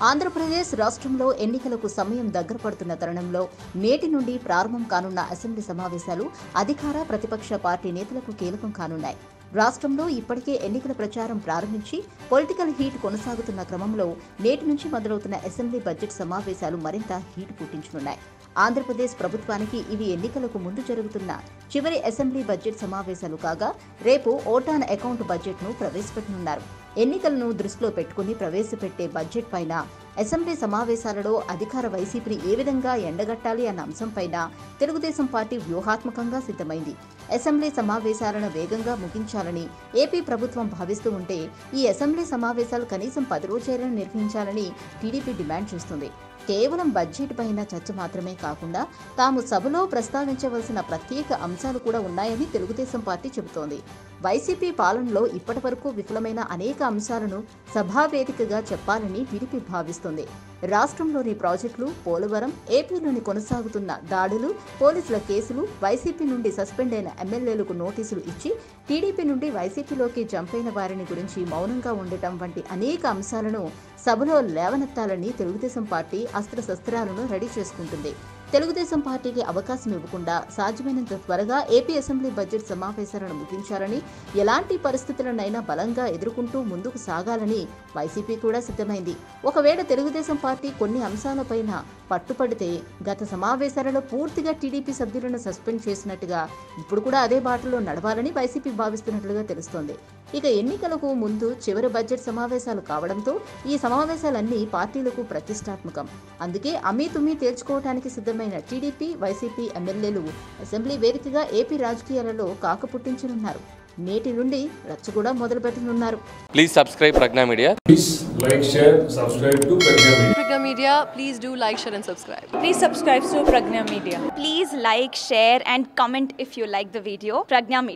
ఆంధ్రప్రదేశ్ రాష్ట్రంలో ఎన్నికలకు సమయం దగ్గర పడుతున్న తరుణంలో నేటి నుండి ప్రారంభం కానున్న అసెంబ్లీ సమావేశాలు అధికార ప్రతిపక్ష పార్టీ నేతలకు కీలకం కానున్నాయి. రాష్ట్రంలో ఇప్పటికే ఎన్నికల ప్రచారం ప్రారంభించి పొలిటికల్ హీట్ కొనసాగుతున్న క్రమంలో నేటి నుంచి మొదలవుతున్న అసెంబ్లీ బడ్జెట్ సమావేశాలు మరింత హీట్ పుట్టించనున్నాయి. ఆంధ్రప్రదేశ్ ప్రభుత్వానికి ఇవి ఎన్నికలకు ముందు జరుగుతున్న చివరి అసెంబ్లీ బడ్జెట్ సమావేశాలు కాగా రేపు ఓటాన్ అకౌంట్ బడ్జెట్ను ప్రవేశపెట్టనున్నారు. ఎన్నికలను దృష్టిలో పెట్టుకుని ప్రవేశపెట్టే బడ్జెట్ పైన అసెంబ్లీ సమావేశాలలో అధికార వైసీపీని ఏ విధంగా ఎండగట్టాలి అన్న అంశంపైన తెలుగుదేశం పార్టీ వ్యూహాత్మకంగా సిద్ధమైంది. అసెంబ్లీ సమావేశాలను వేగంగా ముగించాలని ఏపీ ప్రభుత్వం భావిస్తూ ఉంటే ఈ అసెంబ్లీ సమావేశాలు కనీసం 10 రోజులైనా నిర్వహించాలని టీడీపీ డిమాండ్ చేస్తుంది. కేవలం బడ్జెట్ పైన చర్చ మాత్రమే కాకుండా తాము సభలో ప్రస్తావించవలసిన ప్రత్యేక అంశాలు కూడా ఉన్నాయని తెలుగుదేశం పార్టీ చెబుతోంది. వైసీపీ పాలనలో ఇప్పటి వరకు విఫలమైన అనేక అంశాలను సభావేదికగా చెప్పాలని టీడీపీ భావిస్తోంది. రాష్ట్రంలోని ప్రాజెక్టులు, పోలవరం, ఏపీలోని కొనసాగుతున్న దాడులు, పోలీసుల కేసులు, వైసీపీ నుండి సస్పెండ్ అయిన ఎమ్మెల్యేలకు నోటీసులు ఇచ్చి టీడీపీ నుండి వైసీపీలోకి జంపైన వారిని గురించి మౌనంగా ఉండటం వంటి అనేక అంశాలను సభలో లేవనెత్తాలని తెలుగుదేశం పార్టీ అస్త్రశస్త్రాలను రెడీ చేసుకుంటుంది. తెలుగుదేశం పార్టీకి అవకాశం ఇవ్వకుండా సాధ్యమైనంత త్వరగా ఏపీ అసెంబ్లీ బడ్జెట్ సమావేశాలను ముగించాలని, ఎలాంటి పరిస్థితులనైనా బలంగా ఎదుర్కొంటూ ముందుకు సాగాలని వైసీపీ కూడా సిద్ధమైంది. ఒకవేళ తెలుగుదేశం పార్టీ కొన్ని అంశాలపైన పట్టుపడితే గత సమావేశాలలో పూర్తిగా టీడీపీ సభ్యులను సస్పెండ్ చేసినట్టుగా ఇప్పుడు కూడా అదే బాటలో నడవాలని వైసీపీ భావిస్తున్నట్లుగా తెలుస్తోంది. ఇక ఎన్నికలకు ముందు చివరి బడ్జెట్ సమావేశాలు కావడంతో ఈ సమావేశాలన్నీ పార్టీలకు ప్రతిష్టాత్మకం. అందుకే అమీతుమీ తేల్చుకోవడానికి సిద్ధమైన టీడీపీ, వైసీపీ ఎమ్మెల్యేలు అసెంబ్లీ వేదికగా ఏపీ రాజకీయాలలో కాక పుట్టించనున్నారు. నేటి నుండి రచ్చ కూడా మొదలు పెట్టనున్నారు. Please subscribe Pragna Media. Please like, share, subscribe to Pragna Media. Pragna Media, please do like, share and subscribe. Please subscribe to Pragna Media. Please like, share and comment if you like the video. Pragna Media.